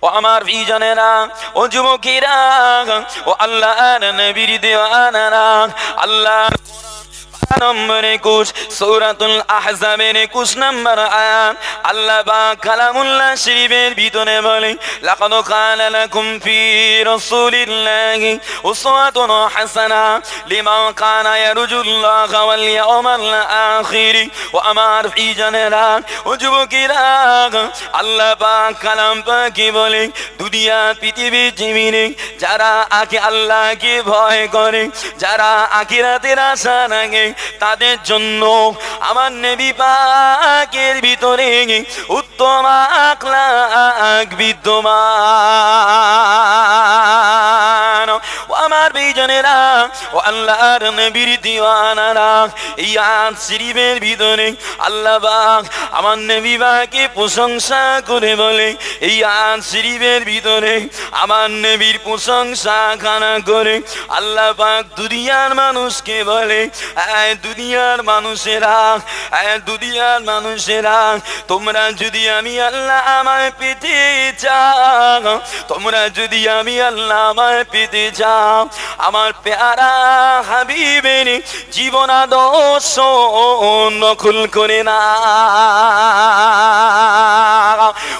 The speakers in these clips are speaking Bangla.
ও আমার বিজনেরা, ও যুবকেরা, ও আল্লাহর নবীর দেওয়ানারা, আল্লাহ নম্বর 21 সূরাতুল আহজাবের 21 নম্বর আয়াত আল্লাহ পাক কালামুল্লাহ শরীফের ভিতরে বলে, লাকাদ কানা লাকুম ফি রাসূলিল্লাহি উসওয়াতুন হাসানা লিমান কানা ইয়ারজুল্লাহা ওয়াল ইয়াউমাল আখির। ও আমার প্রিয়জনেরা, ও যুবকেরা, আল্লাহ পাক কালাম পাকে বলে, দুনিয়া পৃথিবীর জমিনে যারা আগে আল্লাহকে ভয় করে, যারা আখিরাতের আশা রাখে, তাদের জন্য আমার নবী পাকের ভিতরে উত্তম আখলাক বিদ্যমান। ও আমার বিজনেরা, ও আল্লাহর নবীর দিওয়ানারা, এই আয়াত শরীফের ভিতরে আল্লাহ পাক আমার নবী পাকে প্রশংসা করে বলে, এই আয়াত শরীফের ভিতরে আমার নবীর প্রশংসা গানা করে আল্লাহ পাক দুনিয়ার মানুষকে বলে, দুনিয়ার মানুষেরা, দুনিয়ার মানুষেরা, তোমরা যদি আমি আল্লাহ আমায় পেতে চাও, তোমরা যদি আমি আল্লাহ আমায় পেতে চাও, আমার প্যারা হাবিবের জীবন আদর্শ নকল করে না।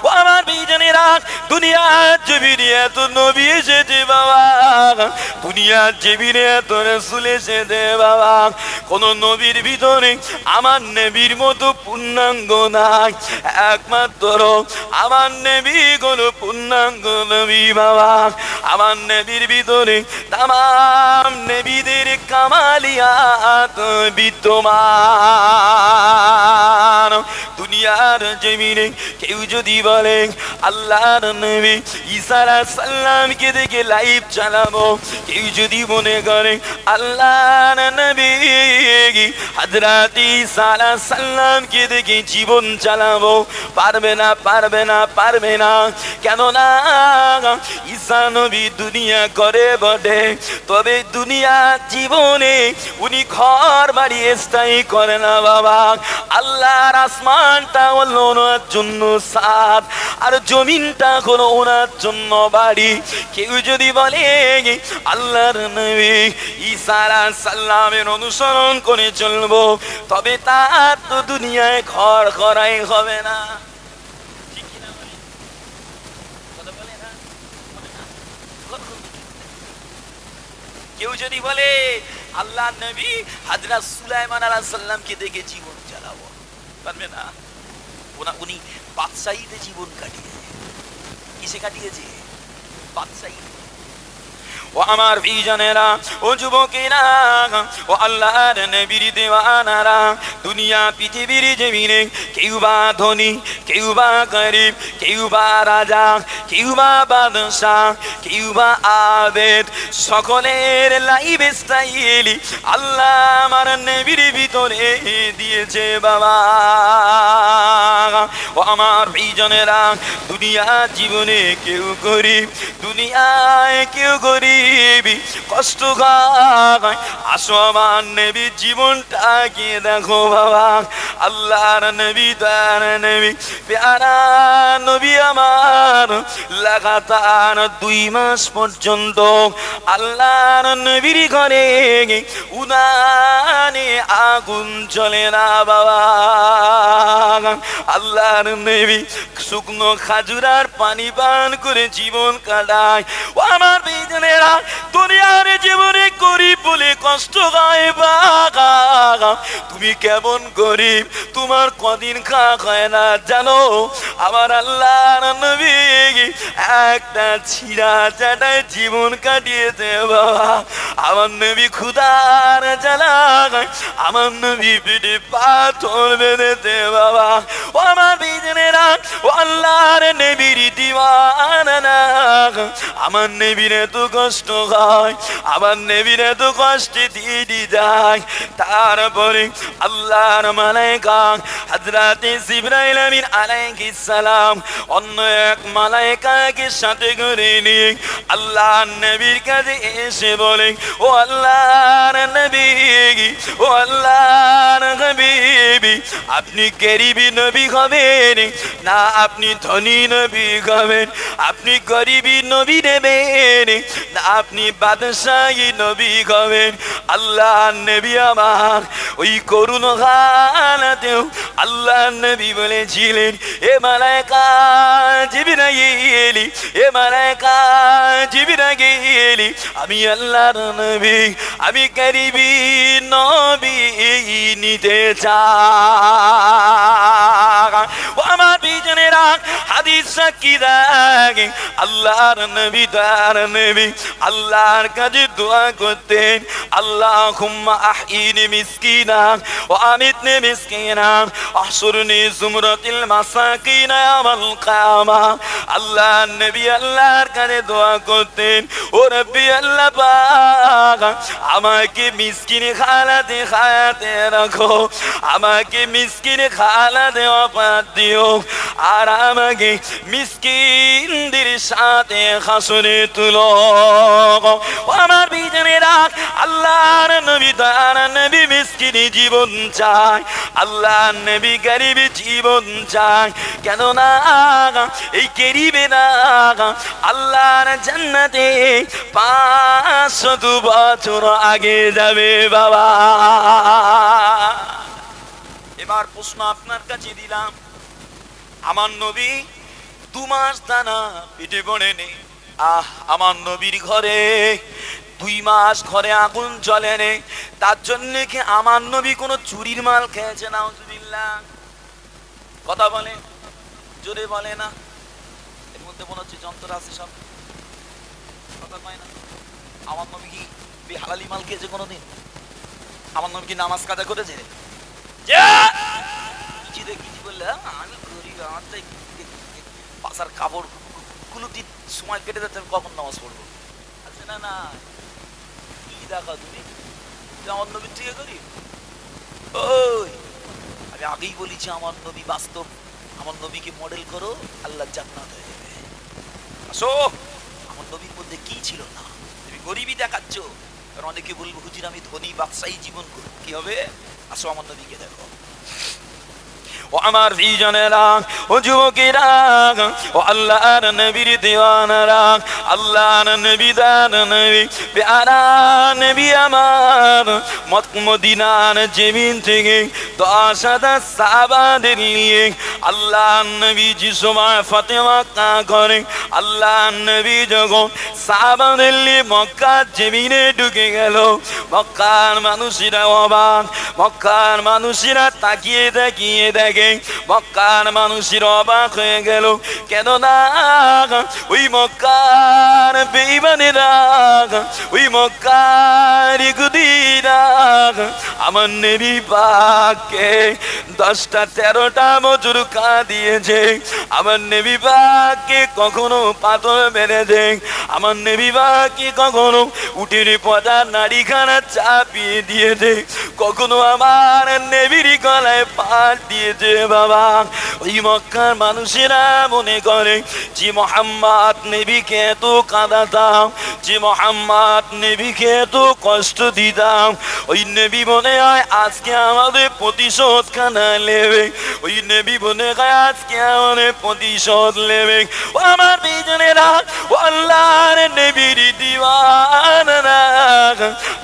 ও আমার বিজনেরা, দুনিয়ার জমিনে এত নবী এসেছে বাবা, দুনিয়ার জমিনে এত রাসূল এসেছে বাবা, কোন নবীর ভিতরে আমার নবীর মতো পূর্ণাঙ্গ নাই, একমাত্র আমার নবী কোন পূর্ণাঙ্গ নবী বাবা। আমার নবীর ভিতরে তামাম নবীদের কামালিয়াত বিদ্যমান। দুনিয়ার জমিনে কেউ যদি বলে আল্লাহর নবী ঈসা আলাইহিস সালামকে দেখে লাইভ চালাবো, কেউ যদি মনে করে আল্লাহর নবী হযরত ঈসা আলাইহিস সালামকে দেখে জীবন চালাবো, পারবে না, পারবে না, পারবে না। কেননা ঈসা নবী দুনিয়া করে বটে, তবে দুনিয়া জীবনে উনি ঘর বাড়ি স্থায়ী করে না বাবা। আল্লাহর আসমানটা হলো ওনার জন্য সাত, আর জমিনটা হলো ওনার জন্য বাড়ি। কেউ যদি বলে আল্লাহর নবী ঈসা আলাইহিস সালামের অনুসরণ করে চলবো, তবে তার তো দুনিয়ায় ঘর করাই হবে না। কেউ যদি বলে আল্লাহর নবী হযরত সুলাইমান আলাইহিস সালামকে দেখে জীবন চালাবো, পারবে না। উনি বাদশাহীতে জীবন কাটিয়েছে। কিসে কাটিয়েছে? বাদশাহী। ও আমার বিজনেরা, ও যুবকেরা, ও আল্লাহর নবীর দেওয়ানারা, দুনিয়া পৃথিবীর জমিনে কেউ বা ধনী, কেউ বা গরিব, কেউ বা রাজা, কেউ বা বাদশাহ, কেউ বা আবেদ, সকলের লাইফ স্টাইল আল্লাহ আমার নবীর ভিতরে দিয়েছে বাবা। ও আমার বিজনেরা, দুনিয়া জীবনে কেউ গরিব, দুনিয়ায় কেউ গরিব, কষ্ট গায়, আসো আমার নবীর জীবনটাকে দেখো বাবা। আল্লাহর নবী, তার নবী, প্যারা নবী আমার লাগাতার 2 মাস পর্যন্ত আল্লাহর নবীর ঘরে উনানে আগুন জ্বলে না বাবা। আল্লাহর নবী শুকনো খাজুরার পানি পান করে জীবন কাটায়। ও আমার বেজনেরা, দুনিয়ার জীবনে গরিব বলে কষ্ট হয় বাবা। তুমি কেমন গরিব, তোমার কদিন খাওয়া হয় না জানো? আমার আল্লাহর নবী একটা ছিঁড়া চাটায় জীবন কাটিয়েছে বাবা। আমার নবী ক্ষুধার জ্বালায় আমার নবী পেটে পাথর বেঁধেছে বাবা। ও আমার বেজনেরা, ও আল্লাহর নবীর দিওয়ানা, আমার নবীর এত কষ্ট হয়, আমার নবীর এত কষ্টে দিয়ে যায়। তারপরে আল্লাহর মালায়েকা হযরত জিবরাইল আমিন আলাইহিস সালাম অন্য এক মালায়েকাকে সাথে করে নিয়ে আল্লাহর নবীর কাছে এসে বলে, ও আল্লাহর নবী, ও আল্লাহর হাবিব, আপনি গরিবী নবী হবেন না আপনি ধনী নবী হবেন? আপনি গরিবী নবী নেবেন না আপনি বাদশাহী নবী হবেন? আল্লাহ নবী আমার ওই করুণ হালাতেও আল্লাহ নবী বলেছিলেন, এ মালায়েকা জিবরাইল, এ মালায়েকা জিবরাইল, আমি আল্লাহর নবী, আমি গরিবী নবী নিতে চাই। ও আমার বিজনেরা হাদিস সাক্ষী দেয়, আল্লাহর নবী তার নবী আল্লাহর কাছে দোয়া করতেন, আল্লাহুম্মা আহইনি মিসকিনা ওয়া আমিতনি মিসকিনা আহশুরনি জুমরাতিল মাসাকিনা ইয়াওমাল কিয়ামা। আল্লাহর নবী আল্লাহর কাছে দোয়া করতেন, ও রব্বি আল্লাহ পাক, আমাকে মিসকিন হালাতে হায়াতে রাখো, আমাকে মিসকিন হালাতে ওয়াফাত দিও, আর আমাকে মিসকিনদের সাথে হাসরে তুলো। আমার বিজনেরা আল্লাহর নবী তার নবী মিসকিনি জীবন চায়, আল্লাহর নবী গরিবী জীবন চায়। কেন না এই গরিবে না আল্লাহর জান্নাতে 500 বছর আগে যাবে বাবা। এবার প্রশ্ন আপনার কাছে দিলাম, আমার নবী 2 মাস দানা পেটে পড়েনি, আমার নবীর ঘরে 2 মাস ঘরে আগুন জ্বলে নেই, তার জন্য কি আমার নবী কোনো চুরির মাল খেয়েছে? নাউজুবিল্লাহ। কথা বলে, জোরে বলে না, এর মধ্যে মনে হচ্ছে যন্ত্র আছে সব, কথা পায় না। আমার নবী কি বেহালালি মাল খেয়েছে কোনোদিন? আমার নবী কি নামাজ কাজা করেছে? দেখি বললে আমি গরিব, আমার তো পাশার কাপড় কুলুটির সময় কেটে যাচ্ছে, আমি কখন নামাজ পড়বো? আছে না? না, কি দেখা তুমি আমার নবীর থেকে গরিব? ওই আমি আগেই বলেছি আমার নবী বাস্তব, আমার নবীকে মডেল করো, আল্লাহ জান্নাত হয়ে যাবে। আসো, আমার নবীর মধ্যে কি ছিল না? তুমি গরিবই দেখাচ্ছ, কারণ অনেকে বলবো হুজুর আমি ধনী বাদশাহী জীবন করব, কি হবে? আসো আমার নবীকে দেখো। ও আমার বিজনেরা, ও যুবকেরা, ও আল্লাহর নবীর দিওয়ানারা, আল্লাহর নবী দান নবী প্যারা নবী আমার মদিনার জমিন থেকে 10,000 সাহাবাদের নিয়ে আল্লাহর নবী যে সময় ফাতেমা করে, আল্লাহর নবী যখন সাহাবাদের নিয়ে মক্কার জমিনে ঢুকে গেল, মক্কার মানুষেরা অবাক, মক্কার মানুষেরা তাকিয়ে তাকিয়ে দেখে, মক্কার মানুষের অবাক হয়ে গেল। কেননা ওই মক্কার বেঈমানেরা, ওই মক্কার ইহুদিরা আমার নবী পাককে 10টা 13টা বছর দিয়েছে, আমার নবী পাককে কখনো পাথর মেরেছে, আমার নবী পাককে কখনো উঠের পদা নাড়িখানা চাপিয়ে দিয়েছে, কখনো আমার নবীর গলায় পাট দিয়েছে বাবা। ওই মক্কার মানুষেরা মনে করে যে মুহাম্মদ নবীকে এত কাঁদাতাম, যে মুহাম্মদ নবীকে এত কষ্ট দিতাম, ওই নবী মনে হয় আজকে আমাদের প্রতিশোধ খানা নেবে, ওই নবী মনে হয় আজকে আমাদের প্রতিশোধ নেবে। ও আমার বিজনেরা, ও আল্লাহর নবীর দিওয়ানারা,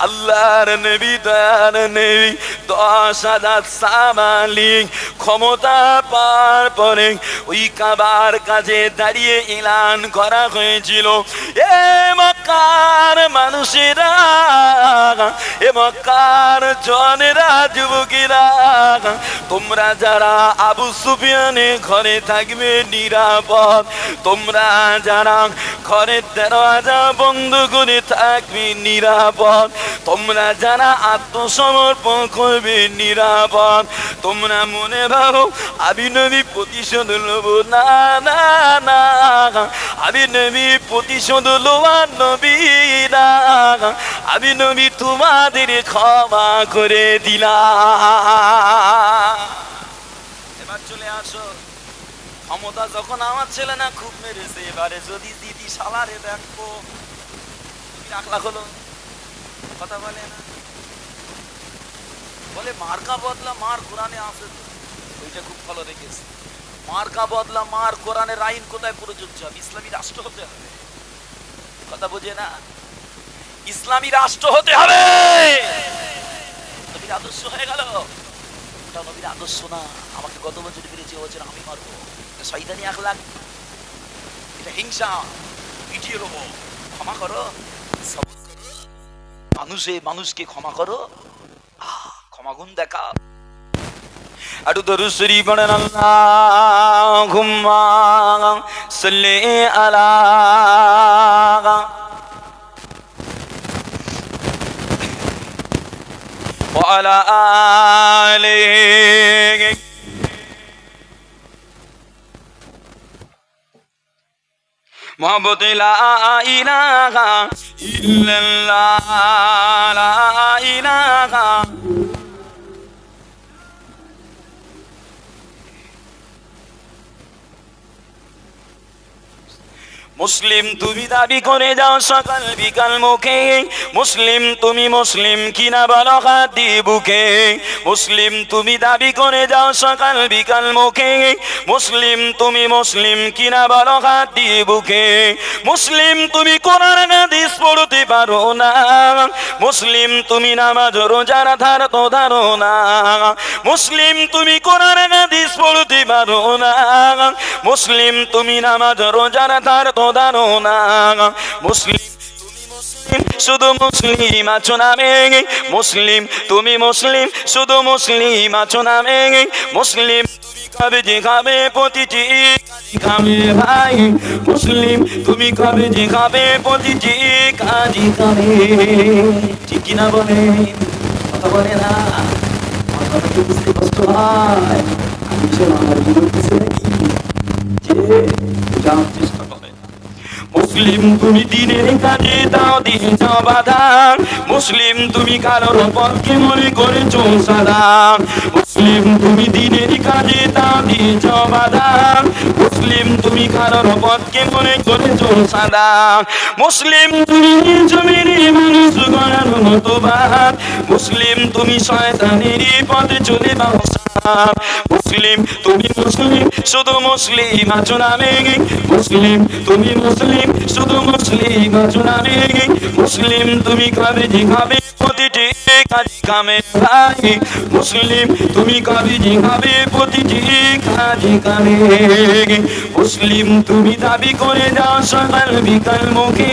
আল্লাহর নবী তার নবী 10,000 সাহাবালি ক্ষমতা পার পরে ওই কাবার কাছে দাঁড়িয়ে এলান করা হয়েছিল, এ মক্কার মানুষেরা, এ মক্কার জনেরা, যুবকেরা, তোমরা যারা আবু সুফিয়ানের ঘরে থাকবে নিরাপদ, তোমরা যারা ঘরের দরওয়াজা বন্ধ করে থাকবে নিরাপদ, তোমরা যারা আত্মসমর্পণ করবে নিরাপদ। তোমরা মনে ভাবো আমি নবী প্রতিশোধ নেব, না না না, আমি নবী প্রতিশোধ লোয়ার নবী না, আমি নবী তোমাদের ক্ষমা করে দিলাম। এবার চলে আসো, ক্ষমতা যখন আমার ছেলে না খুব মেরেছে, এবারে যদি দিদি সালারে দেখবো রাখলা হলো কথা বলে না, বলে মার্কা বদলা মার কোরআনে আছে তো, ওইটা খুব ভালো রেখেছে। মার্কা বদলা মার, কোরআনের আইন কোথায় প্রযোজ্য হবে? ইসলামী রাষ্ট্র হতে হবে, কথা বুঝে না? ইসলামী রাষ্ট্র হতে হবে। নবীর আদর্শ হয়ে গেল, ওটা নবীর আদর্শ না। আমাকে গত বছর ফিরেছে, বছর আমি মারবো, শয়তানি আখলাক, এটা হিংসা, পিটিয়ে দেবো। ক্ষমা করো, মানুষকে ক্ষমা করো, ক্ষমা গুণ দেখা। আরো দরুদ শরীফ পড়েন, আল্লাহুম্মা সাল্লি আলা ওয়া আলা আলিহি মুহাম্মদ লা ইলাহা ইল্লাল্লাহ, লা ইলাহা মুসলিম তুমি দাবি করে যাও সকাল বিকাল মুখে, মুসলিম তুমি মুসলিম কিনা বলো হাত দিয়ে বুকে। মুসলিম তুমি দাবি করে যাও সকাল বিকাল মুখে, মুসলিম তুমি মুসলিম কিনা বলো হাত দিয়ে বুকে। মুসলিম তুমি কোরআন হাদিস পড়তে পারো না, মুসলিম তুমি নামাজ রোজার ধার তো ধারো না। মুসলিম তুমি কোরআন হাদিস পড়তে পারো না, মুসলিম তুমি নামাজ রোজার ধার তো ধারো না। মুসলিম শুধু মুসলিম আছো নামে, মুসলিম তুমি মুসলিম শুধু মুসলিম আছো নামে। মুসলিম তুমি কবে যে খাবে প্রতিটি খাবে ভাই, মুসলিম তুমি কবে যে খাবে প্রতিটি কাজই খাবে, ঠিক কিনা বলে? কথা বলে না, কথা কি বুঝতে কষ্ট হয়? আমি আমার জীবন কিছু নাকি যে জানার চেষ্টা করে। মুসলিম তুমি দিনের কাজে দাও দিয়ে যাও বাধা, মুসলিম তুমি কারোর পথকে মনে করেছো সাদা। মুসলিম তুমি দিনের কাজে দাও দিয়ে যাও বাধা, মুসলিম তুমি কারোর পথকে মনে করেছো সাদা। মুসলিম তুমি জমির মানুষ গড়ার মতো বাদ, মুসলিম তুমি শয়তানের পথে চলে বাবা। মুসলিম তুমি মুসলিম শুধু মুসলিম আছো নামে, মুসলিম তুমি মুসলিম শুধু মুসলিম আছো নামে। মুসলিম তুমি খাবে যে খাবে প্রতিটি কাজ কামে ভাই, মুসলিম তুমি খাবে যে খাবে প্রতিটি কাজ কামে। মুসলিম তুমি দাবি করে যাও সকাল বিকাল মুখে,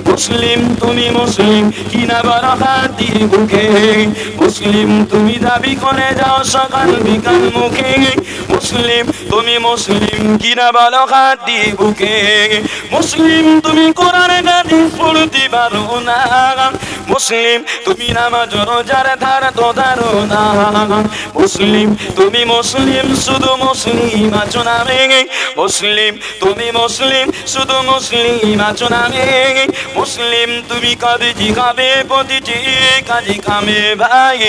মুসলিম তুমি মুসলিম কিনা বড় হাত দিয়ে বুকে। মুসলিম তুমি দাবি করে যাও সকাল বিকাল মুখে, মুসলিম তুমি মুসলিম কিনা বড় হাত দিয়ে বুকে। মুসলিম তুমি কোরআন হাদিস পড়তে পারো না, মুসলিম তুমি নামাজ রোজার ধার তো ধারো না। মুসলিম তুমি মুসলিম শুধু মুসলিম আছো নামে, মুসলিম তুমি মুসলিম শুধু মুসলিম আছো নামে। মুসলিম তুমি কবে জিগাবে প্রতিটি কাজে কামে ভাই,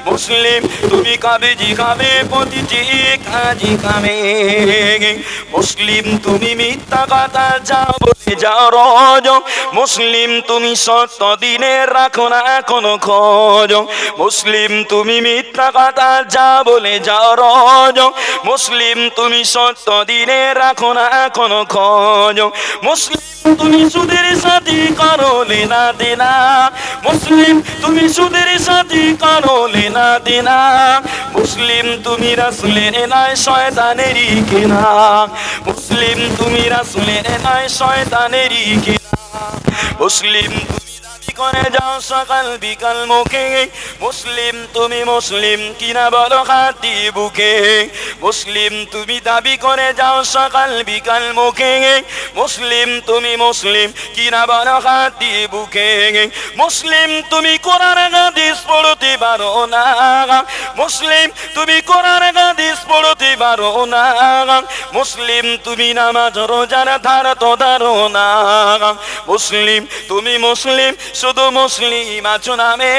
মুসলিম তুমি কবে জিগাবে প্রতিটি কাজে কামে। মুসলিম তুমি মিথ্যা কথা যাও বলে যাও রোজ, মুসলিম তুমি সত্য দিনের রাখো না কোনো খোঁজ। মুসলিম তুমি মিথ্যা কথা যা বলে যাও রোজ, মুসলিম তুমি সত্য দিনের রাখো না কোনো খোঁজ। মুসলিম তুমি সুদের সাথী করো লেনা দেনা, মুসলিম তুমি সুদের সাথী করো লেনা দেনা। মুসলিম তুমি রাসূলের নয় শয়তানেরই কেনা, মুসলিম তুমি রাসূলের নয় শয়তানেরই কেনা। মুসলিম তুমি দাবি করে যাও সকাল বিকাল মুখে, মুসলিম তুমি মুসলিম কিনা বলো হাতি বুকে। মুসলিম তুমি দাবি করে যাও সকাল বিকাল মুখে, মুসলিম তুমি মুসলিম কিনা বলো হাতি বুকে। মুসলিম তুমি কোরআন হাদিস পড়তে পারো না, মুসলিম তুমি কোরআন হাদিস পড়তে পারো না, মুসলিম তুমি নামাজ রোজার ধার তো ধারো না। মুসলিম তুমি মুসলিম শুধু মুসলিম আছো নামে,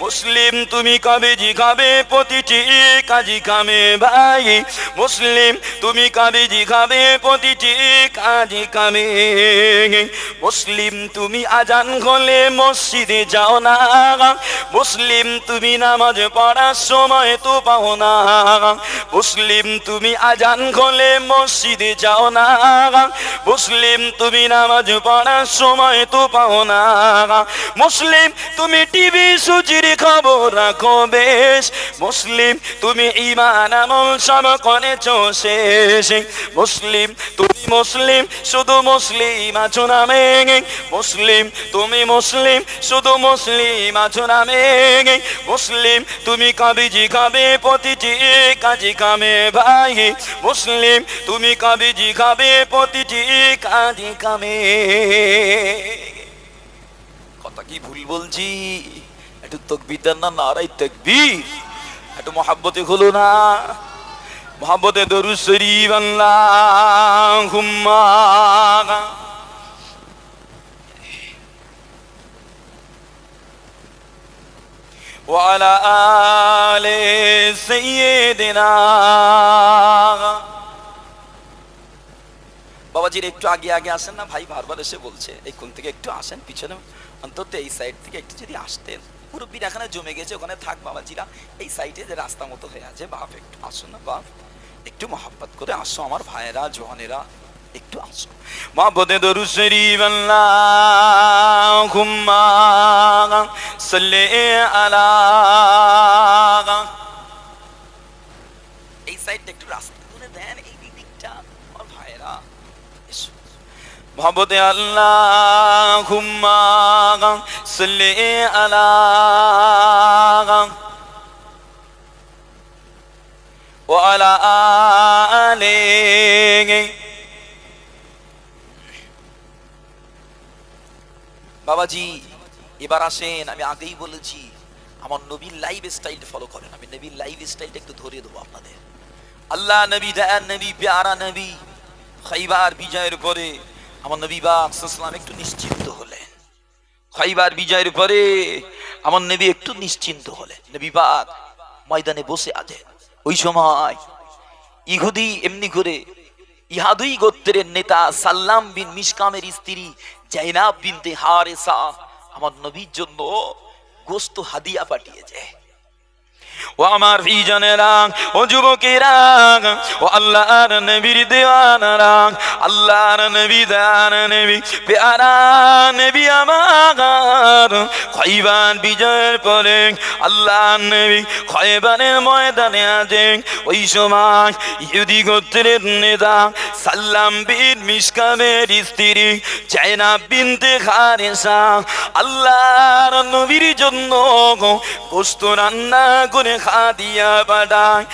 মুসলিম তুমি কবে জিখাবে প্রতিটি কাজী কামে ভাই, মুসলিম তুমি কবে জিখাবে প্রতিটি কাজী কামে। মুসলিম তুমি আজান হলে মসজিদে যাও না, মুসলিম তুমি নামাজ পড়ার সময় তো পাও না, মুসলিম তুমি আজান হলে মসজিদে যাও না, মুসলিম তুমি নামাজ পড়ার সময় তো পাও না। মুসলিম তুমি টিভি সুচির খবর রাখো বেশ, মুসলিম তুমি ঈমান আমল সব করেছো শেষ। মুসলিম তুমি মুসলিম শুধু মুসলিম আছো নামে, মুসলিম তুমি মুসলিম শুধু মুসলিম আছো নামে। মুসলিম তুমি কবে জিখাবে প্রতিটি কাজী কামে ভাই, মুসলিম তুমি কবে জিখাবে প্রতিটি কাজী কামে। কথা কি ভুল বলছি? একটু তাকবীর দেন না, নারায়ে তাকবীর। একটু মহব্বতে হলো না, মহব্বতে দরুদ শরীফ আল্লাহুম্মা। ওয়ালা আলে সাইয়্যিদিনা। বাবাজির একটু আগে আগে আসেন না ভাই, বারবার এসে বলছে এই কোন থেকে একটু আসেন পিছনে, অন্তত এই সাইড থেকে একটু যদি আসতেন। মুরব্বীরা এখানে জমে গেছে, ওখানে থাক বাবাজিরা, এই সাইডে যে রাস্তা মতো হয়ে আছে, বাপ একটু আসো না বাপ, একটু মহব্বত করে আসো আমার ভাইয়েরা জওয়ানেরা, একটু আসো। মহব্বতে দরুদ শরীফ আল্লাহুম্মা সাল্লি আলা। এই সাইডটা একটু রাস্তা করে দেন, এই দিকটা আমার ভাইয়েরা এসো। মহব্বতে আল্লাহুম্মা সাল্লি আলা ওয়া আলা আলিহি। বাবাজি এবার আসেন, আমি আগেই বলেছি আমার নবীর লাইফ স্টাইল ফলো করেন। আমি নবীর লাইফ স্টাইলটা একটু ধরিয়ে দেবো আপনাদের। আল্লাহ নবী, দয়ার নবী, প্যারা নবী, খাইবার বিজয়ের পরে আমার নবী পাক সাল্লাল্লাহু আলাইহি ওয়াসাল্লাম একটু নিশ্চিন্ত হলেন। খাইবার বিজয়ের পরে আমার নবী একটু নিশ্চিন্ত হলেন। নবী পাক ময়দানে বসে আছেন। ওই সময় ইহুদি এমনি করে ইহাদুই গোত্রের নেতা সাল্লাম বিন মিশকামের স্ত্রী জাইনাব বিনতে হারেসা আমার নবীর জন্য গোশত হাদিয়া পাঠিয়েছে। ও আমার ভাইজানেরা, ও যুবকেরা, ও আল্লাহর নবীর দেওয়ানারা, আল্লাহর নবী দয়ার নবী প্যারা নবী আমার খাইবার বিজয়ের পরে আল্লাহর নবী খাইবারের ময়দানে আছেন। ওই সময় ইহুদি গোত্রের নেতা সাল্লাম বিন মিশকামের স্ত্রী জাইনাব বিনতে হারেসা আল্লাহর নবীর জন্য গোশত রান্না করে খাদিয়া পাঠায়।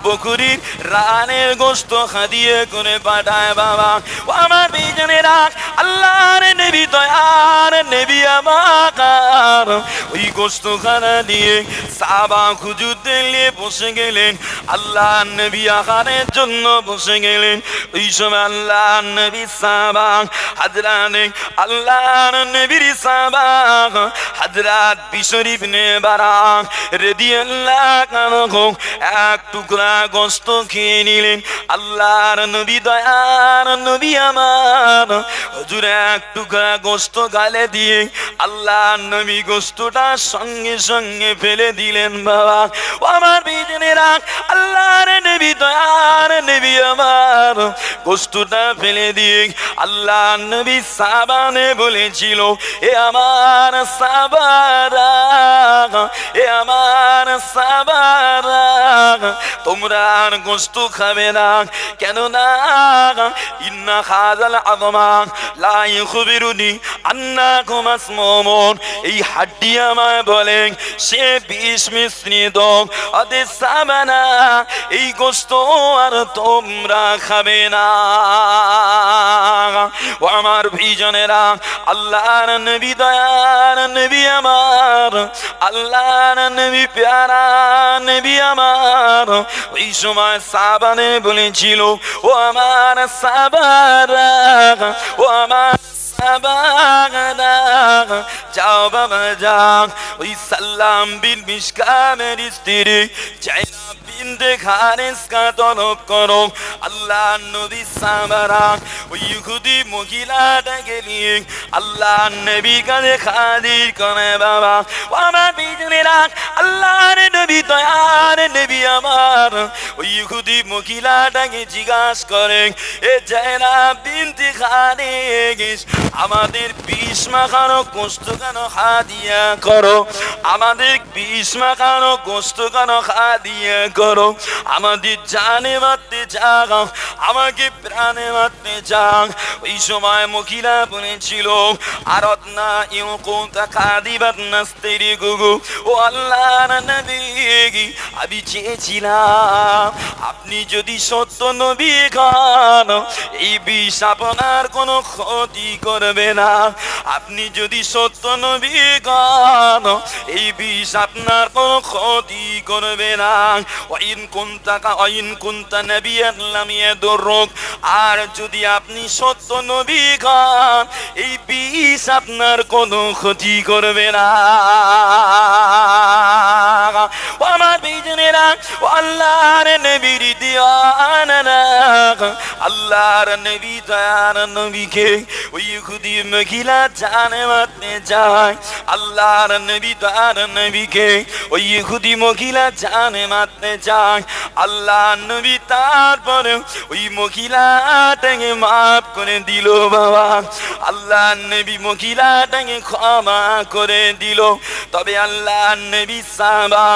বকরির রানের গোশত খাদিয়া করে পাঠায়। বাবা ও আমার বিজনেরা, আল্লাহর নবী দয়ার নবী আমার ওই গোশত খানা দিয়ে সাহাবা হুজুর দিলে বসে গেলেন। আল্লাহর নবী আহারের জন্য বসে গেলেন। ওই সময় আল্লাহর নবী সাহাবা হযরত আল্লাহর নবীর সাহাবা হযরত বিশর ইবনে বারাক রাদিয়াল্লাহু আনহু এক টুকরা গোশত খেয়ে নিলেন। আল্লাহর নবী দয়ার নবী আমার হুজুর এক টুকরা গোশত গালে দিয়ে আল্লাহর নবী গোশতটা সঙ্গে সঙ্গে ফেলে দিলেন। বাবা ও আমার বিজনেরা, আল্লাহর নবী দয়ার নবী আমার গোশতটা ফেলে দিয়ে আল্লাহর নবী সাহাবানে বলেছিল, এ আমার সাহাবারা, এ আমার সাহাবারা, তোমরা আর গোশত খাবে না। কেন না? ইন্না হাযাল আযমা লা ইখবির তুখবিরুনি আন্নাকুম আসমুন, এই হাড্ডি আমায় বলেন সে বিষ মিশ্রিত অদে সাবানা, এই গোশত আর তোমরা খাবে না। ও আমার ভাইজানেরা, আল্লাহর নবী দয়ার নবী আমার, আল্লাহর নবী প্যারা নবী আমার, ওই সময় সাহাবানে বলেছিল ও আমার সাহাবারা, ও আমার সাহাবারা, যাও বাবা যাও, ওই সাল্লাম বিন মিশকামের স্ত্রী জাইনাব বিনতে হারেসকে তলব করো। আল্লাহ নবী সাহাবারা ওই ইহুদি মহিলাটাকে নিয়ে আল্লাহ নবী কাছে হাজির করে। বাবা ও আমার বিজনেরা, আল্লাহর নবী দয়ার নবী আমার, ওই ইহুদি মহিলাটাকে জিজ্ঞাসা করে, এ জাইনাব বিনতে হারেস, আমাদের বিষ মাখানো গোশত কেন হাদিয়া করো, আমাদের বিষ মাখানো গোশত কেন হাদিয়া করো, আমাদের জানে মারতে চাও, আমাকে প্রাণে মারতে চাও। ওই সময় মহিলা বলেছিল আরদনা ইউকুতা খাদিবাত নাস্তেরি গুগু, ও আল্লাহর নবী, আমি চেয়েছিলাম আপনি যদি সত্য নবী হন এই বিষ আপনার কোনো ক্ষতি করবে না, আপনি যদি সত্য নবী হন এই বিষ আপনার কোনো ক্ষতি করবে না। ওয়াইন কুনতা নবিয়ান লাম ইয়াদুরুক, আর যদি আপনি সত্য নবী হন এই বিষ আপনার কোনো ক্ষতি করবে না। ও আমার বিজনেরা, ও আল্লাহর নবীর দিওয়ানারা, আল্লাহর নবী দয়ার নবীকে ওই ইহুদি মহিলা জানে মারতে যায়, আল্লাহর নবী দয়ার নবীকে ওই ইহুদি মহিলা জানে মারতে যায়। আল্লাহ নবী তারপরে ওই মহিলাটাকে মাফ করে দিল। বাবা আল্লাহ নবী মহিলাটাকে ক্ষমা করে দিল। তবে আল্লাহ নবী সাহাবা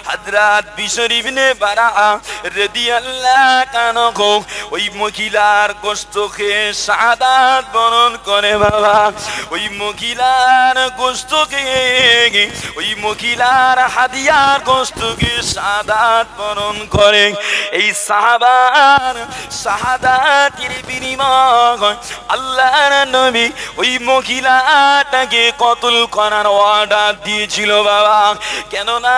হযরত বিশর ইবনে বারা রাদিয়াল্লাহু আনহু ওই মহিলার গোশত খেয়ে শাহাদাত বরণ করে। বাবা ওই মহিলার গোশত খেয়ে, ওই মহিলার হাদিয়ার গোশত খেয়ে শাহাদাত বরণ করে। এই সাহাবার শাহাদাতের বিনিময় আল্লাহর নবী ওই মহিলাটাকে কতল করার অর্ডার দিয়েছিল। বাবা কেননা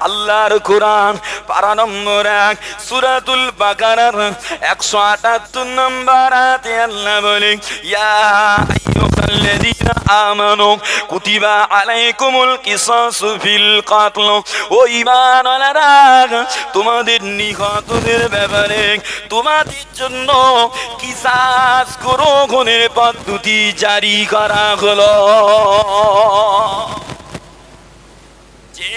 আল্লাহর কোরআন পারা নম্বর 1 সূরাতুল বাকারার 178 নম্বর আয়াতে আল্লাহ বলে, ইয়া আইয়ুহাল্লাযীনা আমানু কুতিবা আলাইকুমুল কিসাসু ফিল কাতল, ও ঈমানওয়ালারা তোমাদের নিহতদের ব্যাপারে তোমাদের জন্য কিসাস গ্রহণের পদ্ধতি জারি করা হলো। যে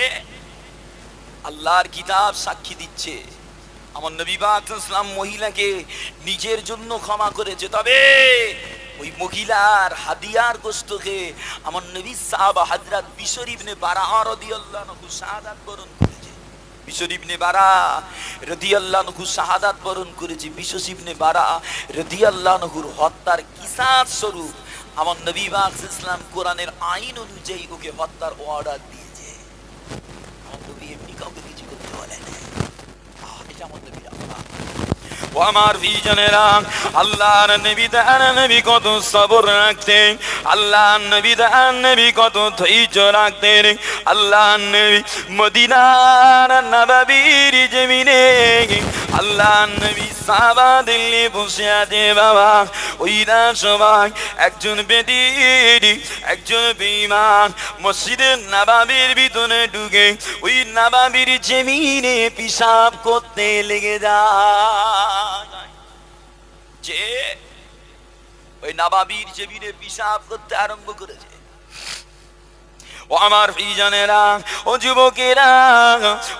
আল্লাহর কিতাব সাক্ষী দিচ্ছে আমার নবী পাক সাল্লাল্লাহু আলাইহি ওয়াসাল্লাম মহিলাকে নিজের জন্য ক্ষমা করেছে, তবে ওই মহিলার হাদিয়ার গোশতকে আমার নবী সাহাবা হযরত বিশর ইবনে বারা রাদিয়াল্লাহু আনহু শাহাদাত বরণ করেছে। বিশর ইবনে বারা রাদিয়াল্লাহু আনহু শাহাদাত বরণ করেছে। বিশর ইবনে বারা রাদিয়াল্লাহু আনহুর হত্যার কিসাস স্বরূপ আমার নবী পাক সাল্লাল্লাহু আলাইহি ওয়াসাল্লাম কোরআনের আইন অনুযায়ী ওকে হত্যার অর্ডার দিয়েছে। আমার নবী এমনি কাউকে কিছু করতে বলে না। এটা আমার নবীর আমল। ও আমার বিজনেরা, আল্লাহর নবী দয়ার নবী কত সবর রাখতেন, আল্লাহর নবী দয়ার নবী কত ধৈর্য রাখতেন। আল্লাহর নবী মদিনার নববীর জমিনে আল্লাহর নবী সাহাবাদের নিয়ে বসে আছে। বাবা ওই না সবাই একজন বেদিনী একজন বেঈমান মসজিদের নববীর ভিতরে ঢুকে ওই নববীর জমিনে পেশাব করতে লেগে যায়। যে ওই নববীর জমিনে পেশাব করতে আরম্ভ করেছে। ও আমার ভাইজানেরা, ও যুবকেরা,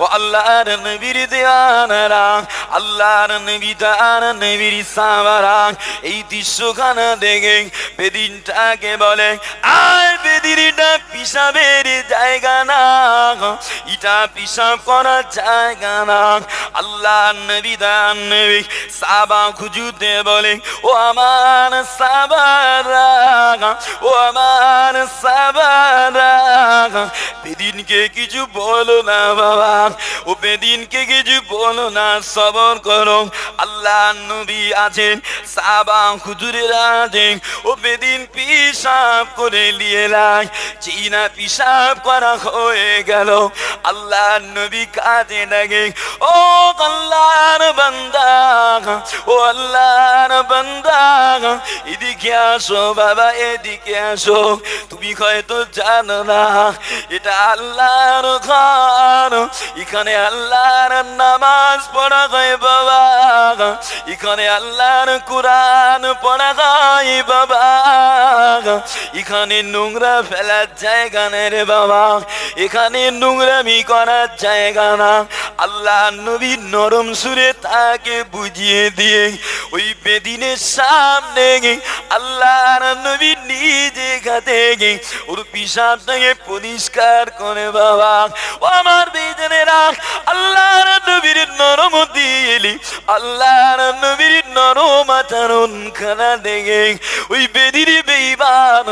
ও আল্লাহর নবীর দেওয়ানারা, আল্লাহর নবী তার নবীর সাহাবারা এই দৃশ্যখানা দেখে বেদিনটাকে বলে, আর বেদিনটা পিসাবের জায়গা না, এটা পিসাব করার জায়গা না। আল্লাহর নবী তার নবী সাহাবা খুঁজুতে বলে, ও আমার সাহাবারা ও আমার সাহাবারা, বেদিনকে কিছু বলো না বাবা, ও বেদিনকে কিছু বলো না, সবর করো। আল্লাহ নবী আছেন, সাহাবা হুজুরেরা আছেন, ও বেদিন পিশাব করে নিয়ে লাই, চিনা পিশাব করা হয়ে গেল। আল্লাহ নবী কাঁদে লাগে, ও আল্লাহর বান্দা, ও আল্লাহর বান্দা, এদিকে আসো বাবা, এদিকে আসো। তুমি হয়তো জানো না, এটা আল্লাহর ঘর, এখানে আল্লাহর নামাজ পড়া হয় বাবা, এখানে আল্লাহর কোরআন পড়া হয় বাবা, এখানে নোংরা ফেলার জায়গা নেই রে বাবা, এখানে নোংরামি করার জায়গা না। আল্লাহ নবী নরম সুরে তাকে বুঝিয়ে দিয়ে ওই বেদিনের সামনে আল্লাহর নবী নিজে হাতে ওর পিশাবটাকে পরিষ্কার করে বাবা। ও আমার বেদিনেরা, আল্লাহর নবীর নরম দিলি, আল্লাহর নবীর নরম আচরণ খানা দেখে ওই বেদির বেঈমান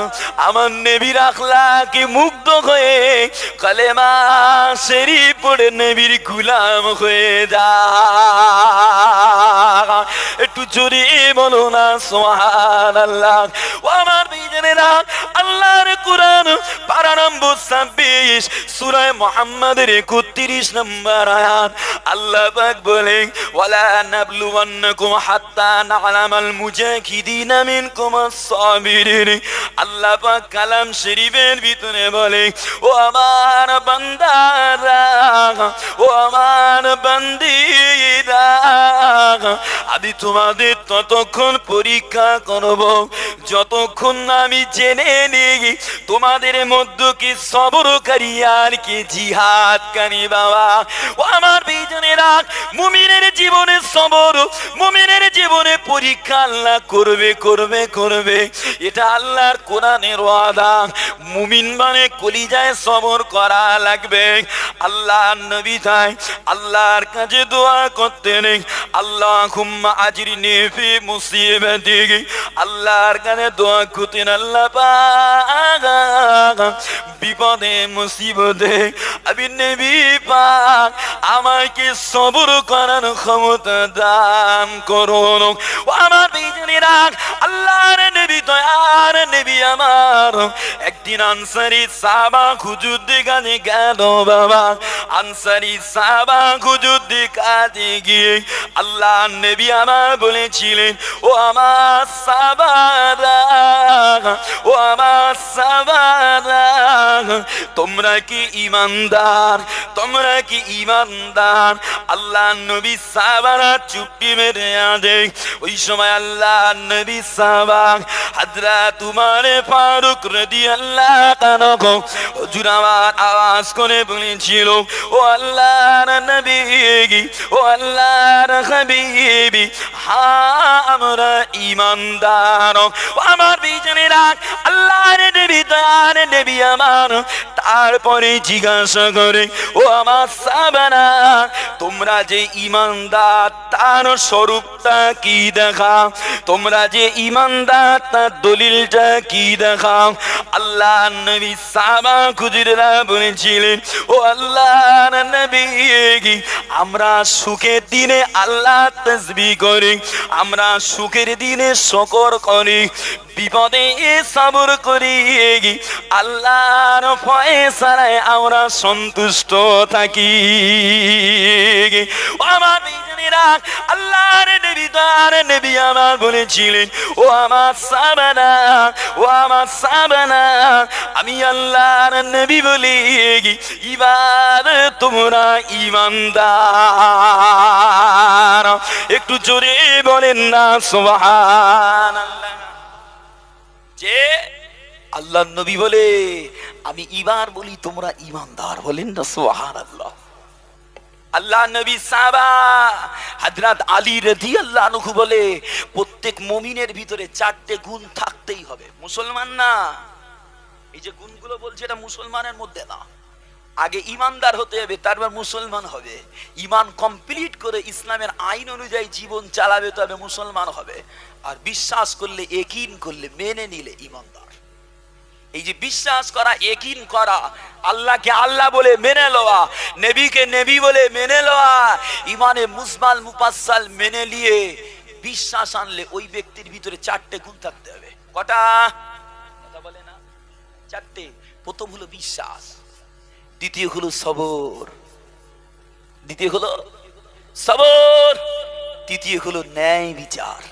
আমার নবীর আখলাকে মুগ্ধ হয়ে কালেমা শরীফ পড়ে নবীর গোলাম হয়ে যা। একটু জোরে বলো না সুবহানাল্লাহ। ও আমার বেঈমানেরা, আল্লাহর কোরআন পারা নম্বর 26 সূরা মুহাম্মাদের 31 নম্বর আয়াত, আল্লাহ পাক বলেন, ওয়ালা নাবলুওয়ান্নাকুম হাত্তা না'লামাল মুজাহিদিনা মিনকুম আস-সাবিরিন। আল্লাহ পাক কালাম শরীফের ভিতরে বলে, ও আমার বান্দারা, ও আমার বান্দিরা, আমি তোমাদের ততক্ষণ পরীক্ষা করব যতক্ষণ না আমি জেনে নিই তোমাদের মধ্যে কি সবরকারী আর কি জিহাদকারী বাবা। ও আমার বেঈমানেরা, মুমিনের জীবনে সবর, মুমিনের জীবনে পরীক্ষা আল্লাহ করবে করবে করবে, এটা আল্লাহর কোরআনের ওয়াদা। মুমিন মানে কলিজায় সবর করা লাগবে। আল্লাহ নবী তাই আল্লাহর কাছে দোয়া করতে নেই, আল্লাহুম্মা আজরিনি ফি মুসিবাতি, আল্লাহর কাছে দোয়া করতেন, আল্লাহ পাক বিপদে মুসিবতে আমি নবী পাক আমাকে সবর করার ক্ষমতা দান করুন। ও আমার বেঈমানেরা, আল্লাহর নবী দয়ার নবী আমার একদিন আনসারী সাহাবা হুজুর দিকে গেল বাবা। আনসারী সাহাবা হুজুর দিকে গিয়ে আল্লাহ নবী আমার বলেছিলেন, ও আমার সাহাবারা, ও আমার সাহাবারা, তোমরা কি ঈমানদার, তোমরা কি ঈমানদার? আল্লাহ নবী সাহাবারা চুপটি মেরে আছে। ওই সময় আল্লাহ নবী সাহাবা হযরত উমর ফারুক রাদিয়াল্লাহু আনহু হুজুর আমার আওয়াজ করে বলেছিল, ও আল্লাহর নবী, ও আল্লাহর হাবিব, হ্যাঁ আমরা ঈমানদার। ও আমার বেঈমানেরা, আল্লাহর নবী দয়ার নবী আমার তারপরে জিজ্ঞাসা করে, ও আমার সাহাবারা, তোমরা যে ঈমানদার তার স্বরূপটা কি দেখাও, তোমরা যে ঈমানদার তার দলিলটা কি দেখাও। আল্লাহ নবী সাহাবা হুজুরেরা বলেছিলেন, ও আল্লাহর নবী, আমরা সুখের দিনে আল্লাহ তাসবিহ করি, আমরা সুখের দিনে শুকর করি, বিপদে সবর করি, আল্লাহর ফয়সালায় আমরা সন্তুষ্ট থাকি। আমার বেঈমানেরা, আল্লাহর নবী দয়ার নবী আমার বলেছিলেন, ও আমার সাহাবারা, ও আমার সাহাবারা, আমি আল্লাহর নবী বলি, এবার তোমরা ঈমানদার। একটু জোরে বলেন না সুবহানাল্লাহ। যে আল্লাহ নবী বলে, আমি এবার বলি তোমরা ঈমানদার, বলেন না সুবহানাল্লাহ। আল্লাহ নবী সাহাবা হযরত আলী রাদিয়াল্লাহু আনহু বলে, প্রত্যেক মুমিনের ভিতরে 4টে গুণ থাকতেই হবে। মুসলমান না, এই যে গুণগুলো বলছে এটা মুসলমানের মধ্যে না, আগে ঈমানদার হতে হবে, তারপর মুসলমান হবে। ঈমান কমপ্লিট করে ইসলামের আইন অনুযায়ী জীবন চালাবে, তবে মুসলমান হবে। আর বিশ্বাস করলে, ইয়াকিন করলে, মেনে নিলে ঈমানদার। এই যে বিশ্বাস করা, ইয়াকিন করা, আল্লাহকে আল্লাহ বলে মেনে লওয়া, নবীকে নবী বলে মেনে লওয়া, ইমানে মুজমাল মুফাসসাল মেনে নিয়ে বিশ্বাস আনলে ওই ব্যক্তির ভিতরে চারটে গুণ থাকতে হবে। কটা? কথা বলে না, চারটে। প্রথম হলো বিশ্বাস, দ্বিতীয় হলো সবর, দ্বিতীয় হলো সবর, তৃতীয় হলো ন্যায় বিচার।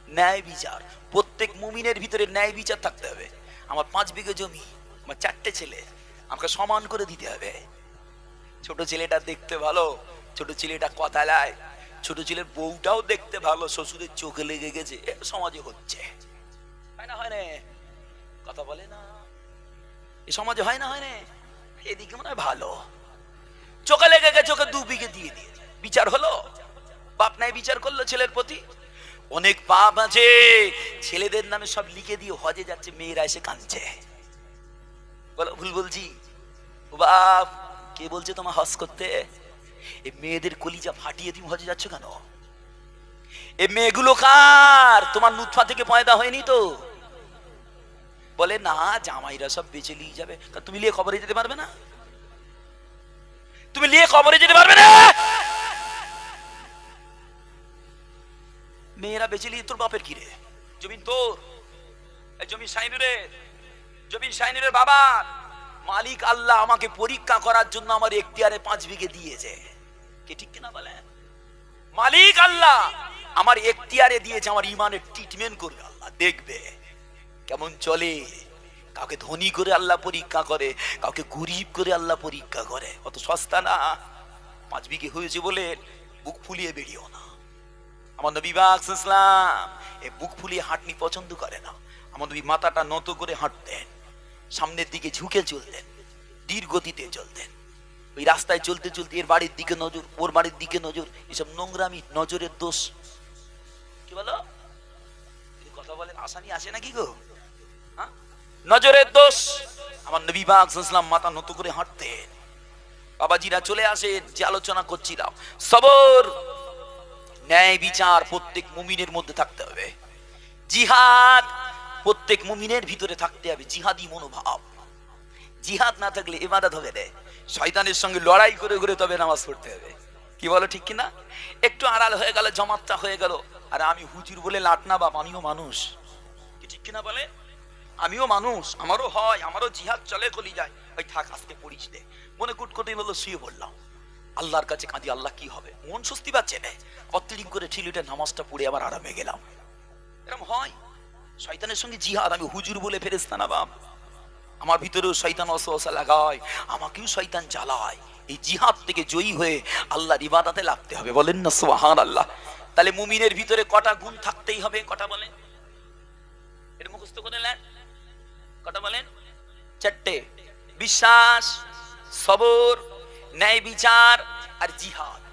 ন্যায় বিচার, প্রত্যেক মুমিনের ভিতরে ন্যায় বিচার থাকতে হবে। আমার 5 বিঘা জমি, আমার 4টে ছেলে, আমাকে সমান করে দিতে হবে। ছোট ছেলেটা দেখতে ভালো, ছোট ছেলেটা কথা লায়, ছোট ছেলের বউটাও দেখতে ভালো, শ্বশুরের চোখে লেগে গেছে, সমাজে হচ্ছে, হয় না? হয় না? কথা বলে না, এই সমাজে হয় না? হয় না? এদিকে মনে হয় ভালো, চোখে লেগে গেছে, চোখে 2 বিঘে দিয়ে দিয়ে বিচার হলো। বাপ নাই বিচার করলো ছেলের প্রতি। অনেক বাপ আছে ছেলেদের নামে সব লিখে দিয়ে হজে যাচ্ছে, মেয়েরা এসে কাঁদছে। বলো ভুল বলছি? ও বাপ, কে বলছে তোমার হজ করতে? এই মেয়েদের কলিজা ফাটিয়ে তুমি হজে যাচ্ছ কেন? এই মেয়েগুলো কার? তোমার নুতফা থেকে পয়দা হয়নি তো? বলে না, জামাইরা সব বেঁচে নিয়ে যাবে। তুমি নিয়ে কবরে যেতে পারবে না? তুমি নিয়ে কবরে যেতে পারবে না? মেয়েরা বেঁচে নিয়ে তোর বাপের কি রে? জমিন তোর, জমিন শাইনুরের, জমিন শাইনুরের বাবা। মালিক আল্লাহ আমাকে পরীক্ষা করার জন্য আমার এখতিয়ারে 5 বিঘে দিয়েছে, কে ঠিক কিনা বলেন? মালিক আল্লাহ আমার এখতিয়ারে দিয়েছে, আমার ইমানের ট্রিটমেন্ট করবে আল্লাহ, দেখবে কেমন চলে। কাউকে ধনী করে আল্লাহ পরীক্ষা করে, কাউকে গরিব করে আল্লাহ পরীক্ষা করে। অত সস্তা না। 5 বিঘে হয়েছে বলে বুক ফুলিয়ে বেরিয়েও না। আমার নবী পাক সাল্লাল্লাহু আলাইহি ওয়াসাল্লাম এই বুক ফুলিয়ে হাঁটনি পছন্দ করে না। আমার নবী মাথাটা নত করে হাঁটতেন, সামনের দিকে ঝুঁকে চলতেন, ধীর গতিতে চলতেন। ওই রাস্তায় চলতে চলতে এর বাড়ির দিকে নজর, ওর বাড়ির দিকে নজর, এসব নোংরামি, নজরের দোষ। কি বলো? কথা বলেন, আসানি আসে নাকি গো? হ্যাঁ, নজরের দোষ। আমার নবী পাক সাল্লাল্লাহু আলাইহি ওয়াসাল্লাম মাথা নত করে হাঁটতেন। বাবাজিরা চলে আসেন, যে আলোচনা করছিলাম, সবর, ন্যায় বিচার প্রত্যেক মুমিনের মধ্যে থাকতে হবে। জিহাদ প্রত্যেক মুমিনের ভিতরে থাকতে হবে, জিহাদি মনোভাব। জিহাদ না থাকলে ইবাদত হবে না। শয়তানের সঙ্গে লড়াই করে করে তবে নামাজ পড়তে হবে। কি বলো, ঠিক কিনা? একটু আড়াল হয়ে গেল, জমাতটা হয়ে গেল, আর আমি হুজুর বলে লাট না বাপ, আমিও মানুষ। কি ঠিক কিনা বলে? আমিও মানুষ, আমারও হয়, আমারও জিহাদ চলে, কলি যায়। ওই থাক, আজকে পড়িস দে, মনে কুটকুটি হলো, শুয়ে পড়লাম, আল্লাহর কাছে কাঁদি, আল্লাহ কি হবে, মন স্বস্তি পাচ্ছে না, অত্যাধিক করে ঠিলিটা নামাজটা পড়ে আবার আরামে গেলাম। এরকম হয়। শয়তানের সঙ্গে জিহাদ, আমি হুজুর বলে ফেরেশতা না বাপ, আমার ভিতরেও শয়তান ওয়াসওয়াসা লাগায়, আমাকেও শয়তান জ্বালায়। এই জিহাদ থেকে জয়ী হয়ে আল্লাহর ইবাদতে লাগতে হবে। বলেন না সুবহানাল্লাহ। তাহলে মুমিনের ভিতরে কটা গুণ থাকতেই হবে? কটা বলেন? এটা মুখস্থ করে নেন। কটা বলেন? 4টে। বিশ্বাস, সবর, ন্যায় বিচার আর জিহাদ।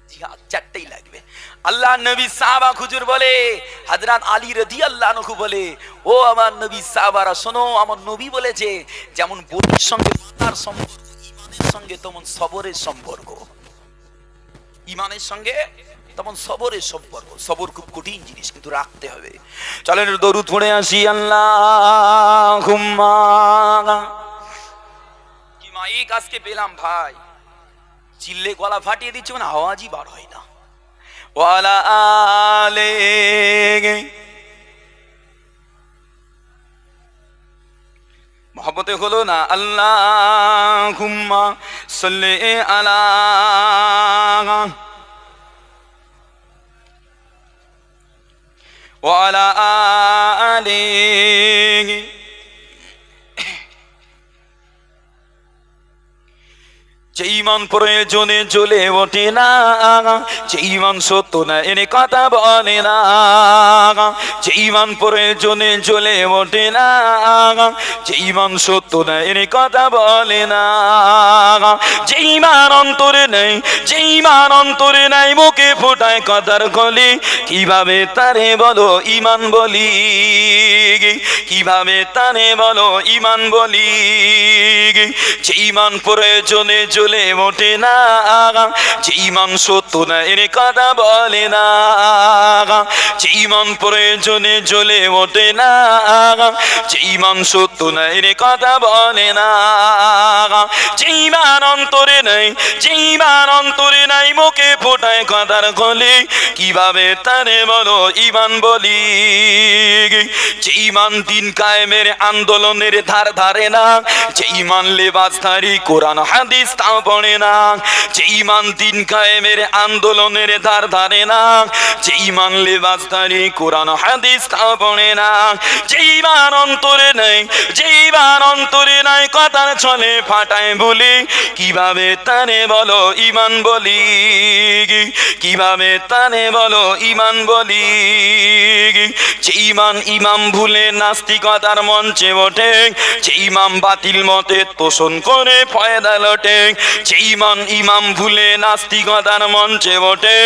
জিহাদ 4টেই লাগবে। আল্লাহ নবী সাহাবা হুজুর বলে, হযরত আলী রাদিয়াল্লাহু আনহু বলে, ও আমার নবী সাহাবারা শোনো, আমার নবী বলেছে যেমন বলির সঙ্গে তার সম্পর্ক, ইমানের সঙ্গে তেমন সবরের সম্পর্ক। ইমানের সঙ্গে তেমন সবরের সম্পর্ক। সবর খুব কঠিন জিনিস, কিন্তু রাখতে হবে। চলেন দরুদ পড়ে আসি। আল্লাহুম্মা। কি মাইক আজকে পেলাম ভাই, চিল্লে গলা ফাটিয়ে দিচ্ছে, মানে আওয়াজই বার হয় না। ওয়ালা আলে, মহব্বতে হলো না। আল্লাহুম্মা সাল্লি আলা ওয়ালা আলে। যে ইমান প্রয়োজনে জ্বলে ওঠে না, যে ইমান সত্য না এনে কথা বলে না, যে ইমান প্রয়োজনে জ্বলে ওঠে না, যে ইমান সত্য না এনে কথা বলে না, যে ইমান অন্তরে নেই, যে ইমান অন্তরে নাই, মুখে ফোটায় কথার কলি, কিভাবে তারে বলো ইমান বলি, কিভাবে তারে বলো ইমান বলি, যে ইমান প্রয়োজনে জ্বলে ওঠে না, যে ইমান সত্য না এর কথা বলে না, যে ইমান প্রয়োজনে জ্বলে ওঠে না, যে ইমান সত্য না এর কথা বলে না, যে ইমান অন্তরে নাই, যে ইমান অন্তরে নাই মুখে ফোটায় কথার গলে, কিভাবে তারে বলো ইমান বলি, যে ইমান দিন কায়েমের আন্দোলনের ধার ধারে না, যে ইমান লেবাসধারী কোরআন হাদিস তা পড়ে না, যে ইমান দিন কায়েমের আন্দোলনের ধার ধারে না, যে ইমান লেবাসধারী কোরআন হাদিস তা পড়ে না, যে ইমান অন্তরে নেই, যে ইমান অন্তরে নাই কথার চলে ফাটায় বলি, কিভাবে তারে বলো ইমান বলি, কিভাবে তারে বলো ইমান বলি, যে ইমান ইমাম ভুলে নাস্তিকতার মঞ্চে ওঠে, যে ইমাম বাতিল মতে তোষণ করে ফয়দা লোটে, যে ইমান ইমাম ভুলে নাস্তিকতার মঞ্চে ওঠে,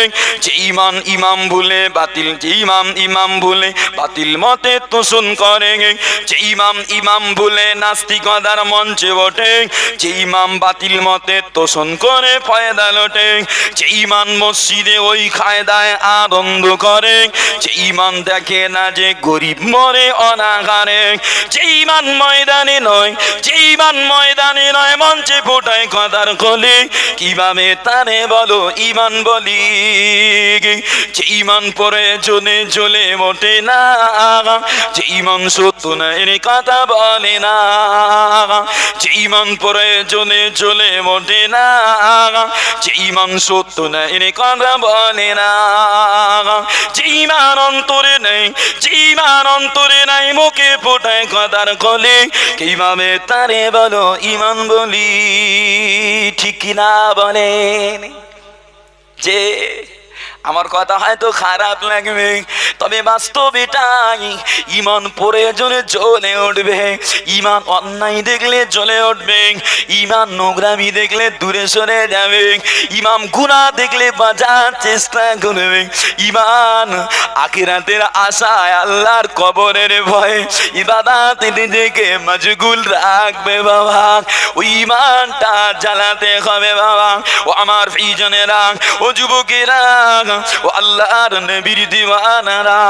যে ইমান ইমাম ভুলে বাতিল, যে ইমাম ইমাম ভুলে বাতিল মতে তোষণ করে, যে ইমাম ইমাম ভুলে নাস্তিকতার মঞ্চে ওঠে, যে ইমাম বাতিল মতে তোষণ করে ফয়দা লোটে, যে ইমান মসজিদে ওই কায়দায় আনন্দ করে, যে ইমান দেখে না যে গরিব মরে অনাগারে, যে ইমান ময়দানে নয়, যে ইমান ময়দানে নয় মঞ্চে ফোটায় কথার কলি, কিভাবে তারে বলো ইমান বলি, যে ইমান প্রয়োজনে জ্বলে ওঠে না, যে ইমান সত্য না এর কথা বলে না, যে ইমান প্রয়োজনে জ্বলে ওঠে না, যে ইমান সত্য না এর কথা বলে না, যে ইমান অন্তরে নেই, যে ইমান অন্তরে নাই মুখে ফোটায় কথার কলে, কিভাবে তারে বলো ইমান বলি, ঠিক কিনা বলেন? যে আমার কথা হয়তো খারাপ লাগবে, তবে বাস্তব এটাই, ইমান প্রয়োজনে জ্বলে উঠবে, ইমান অন্যায় দেখলে জ্বলে উঠবে, ইমান নোংরামি দেখলে দূরে সরে যাবে, ইমাম গুনাহ দেখলে বাঁচার চেষ্টা করবে, ইমান আখিরাতের আশায় আল্লাহর কবরের ভয়ে ইবাদত নিজেকে মশগুল রাখবে বাবা, ওই ইমানটা জ্বালাতে হবে বাবা। ও আমার প্রিয়জনেরা, ও যুবকেরা, ও আল্লাহর নবীর দিওয়ানারা,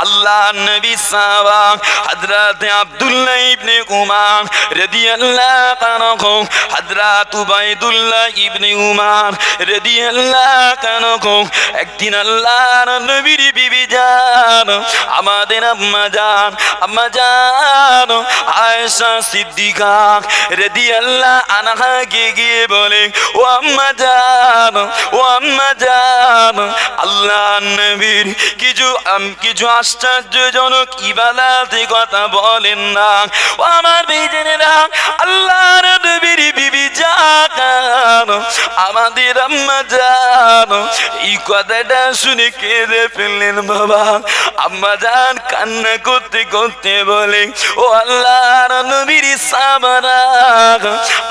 আল্লাহর নবী সাহাবা হযরত আব্দুল্লাহ ইবনে উমার রাদিয়াল্লাহু আনহু, হযরত উবাইদুল্লাহ ইবনে উমার রাদিয়াল্লাহু আনহু, একদিন আল্লাহর নবীর বিবি জান, আমাদের আম্মা জান, আম্মা জান আয়েশা সিদ্দিকা রাদিয়াল্লাহু আনহা গিয়ে বলে, ও আম্মা জান, ও আম্মা জান, আল্লাহর নবীর কিছু আশ্চর্যজনক ইবাদতের কথা বলেন না। ও আমার ভাইজানেরা, আল্লাহর নবীর বিবি জান, আমাদের আম্মা জান এই কথাটা শুনে কেঁদে ফেললেন বাবা। আম্মা জান কান্না করতে করতে বলে, ও আল্লাহর নবীর সাহাবারা,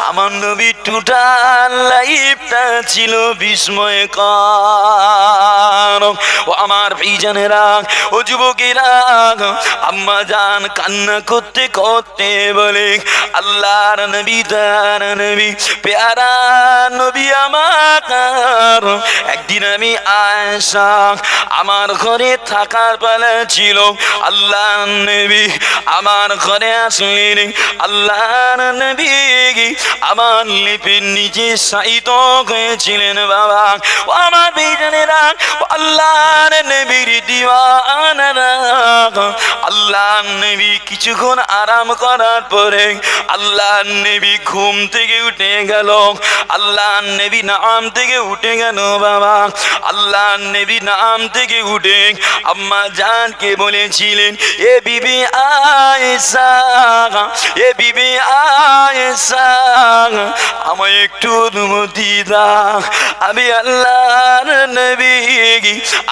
আমার নবীর টোটাল লাইফটা ছিল বিস্ময়কর। ও আমার ভাইজানেরা, ও যুবকেরা, আম্মা জান কান্না করতে করতে বলে, আল্লাহর নবী তার নবী প্যারা নবী আমার, একদিন আমি আয়েশা আমার ঘরে থাকার পালা ছিল, আল্লাহর নবী আমার ঘরে আসলেন, আল্লাহর নবী আমার লিপির নিচে শায়িত হয়েছিলেন বাবা। ও আমার ভাইজানেরা, আল্লাহর নবীর দিওয়ানারা, আল্লাহর নবী কিছুক্ষণ আরাম করার পরে আল্লাহর নবী ঘুম থেকে উঠে গেল, আল্লাহর নবী নাম থেকে উঠে গেল বাবা। আল্লাহর নবী নাম থেকে উঠে আম্মা জানকে বলেছিলেন, এ বিবি আয়েশা, এ বিবি আয়েশা, আমায় একটু অনুমতি দাও, আমি আল্লাহর নবী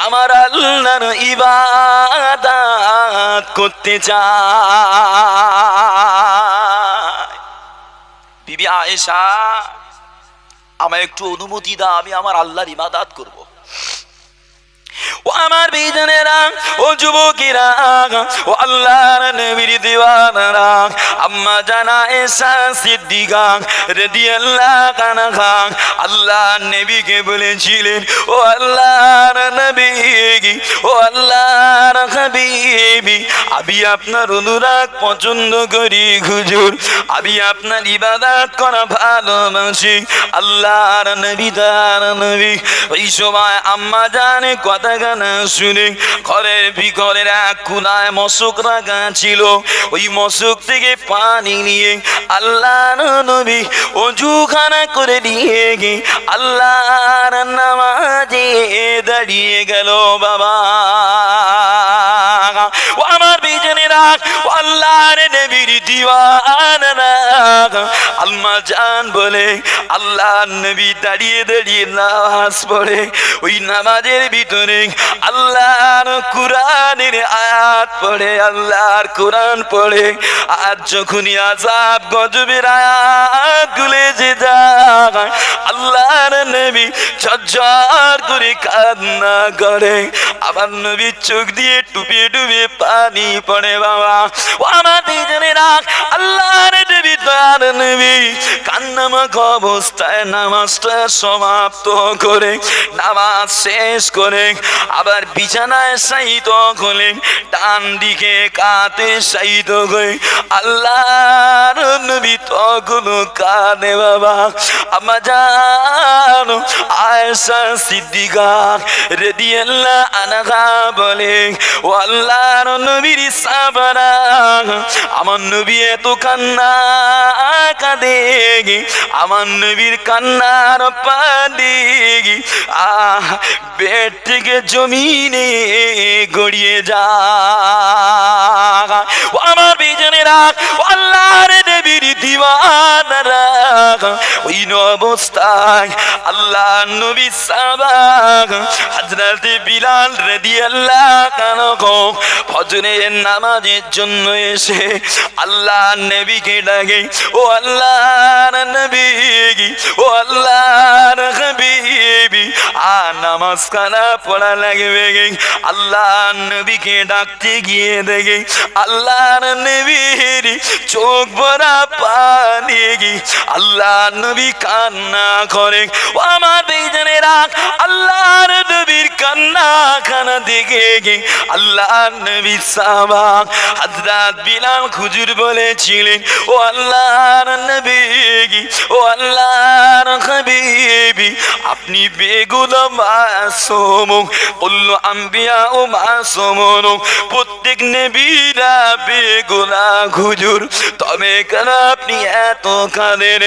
আমার আল্লাহর ইবাদত করতে চাই। বিবি আয়েশা, আমায় একটু অনুমতি দাও, আমি আমার আল্লাহর ইবাদত করব। ও আমার বিজনেরা, ও যুবকেরা, ও আল্লাহর নবীর দিওয়ানারা, আম্মা জানা এসা সিদ্দিকা রাদিয়াল্লাহু আনহা আল্লাহর নবীকে বলেছিলেন, ও আল্লাহর নবী, ও আল্লাহর হাবিবি, আমি আপনার অনুরাগ পছন্দ করি হুজুর, আমি আপনার ইবাদত করা ভালোবাসি। আল্লাহর নবী তার নবী ওই সময় আম্মা জানে কথা গানা শুনে ঘরের ভিতরের এক কোনায় মশক রাখা ছিল, ওই মশক থেকে পানি নিয়ে আল্লাহর নবী ওযুখানা করে দিয়ে গে আল্লাহর নামাজে দাঁড়িয়ে গেল। বাবা ও আমার বিজনেরা, ও আল্লাহর নবীর দিওয়ানারা, আম্মা জান বলে আল্লাহর নবী দাঁড়িয়ে দাঁড়িয়ে নামাজ পড়ে, ওই নামাজের ভিতরে আল্লাহর কোরআনের আয়াত পড়ে, আল্লাহর কোরআন পড়ে। আর যখনই আযাব গজবের আয়াত গুলে যে যায় আল্লাহর নবী ঝরঝর করে কান্না করে, আমার নবীর চোখ দিয়ে টুপিয়ে টুপিয়ে পানি পড়ে। বাবা ও আমার দুইজনেরা, আল্লাহর নবী তার নবী কান্নামাক অবস্থায় নামাজটা সমাপ্ত করে, নামাজ শেষ করে আবার বিছানায় শায়িত হলেন, ডান দিকে কাতে শায়িত হয়ে আল্লাহর নবী তখনও কাঁদে। বাবা আম্মা জান আয়েশা সিদ্দিকা রাদিয়াল্লাহু আনহা বলে, ও আল্লাহর নবীর সাহাবারা, আমার নবী এত কান্না কাঁদে, আমার নবীর কান্নার পানি বেড থেকে জমিনে গড়িয়ে যায়। ও আমার বিজনেরা, ও আল্লাহর নবীর দিওয়ানারা, ওই অবস্থায় আল্লাহর নবীর সাহাবা হযরত বিলাল রাদিয়াল্লাহু আনহু ফজরের নামাজের জন্য এসে আল্লাহর নবীকে ডাকে, ও আল্লাহর নবী, ও আল্লাহর হাবিবি, নামাজ কানা পড়া লাগবে। আল্লাহর নবীকে ডাকতে গিয়ে দেখে আল্লাহর নবীর চোখ ভরা পানি, আল্লাহর নবী কান্না করে। ও আমার বেজনেরা, আল্লাহর নবীর কান্না খানা দেখে আল্লাহর নবী সাহাবা হযরত বিলাল হুজুর বলেছিলেন, ও আল্লাহর নবী, ও আল্লাহর হাবিবি, আপনি বেগুনাহ মাসুম, কুল্লু আম্বিয়া ও মাসুমুন, প্রত্যেক নবীরা বেগুনাহ হুজুর, তবে কেন আপনি এত কাঁদেন?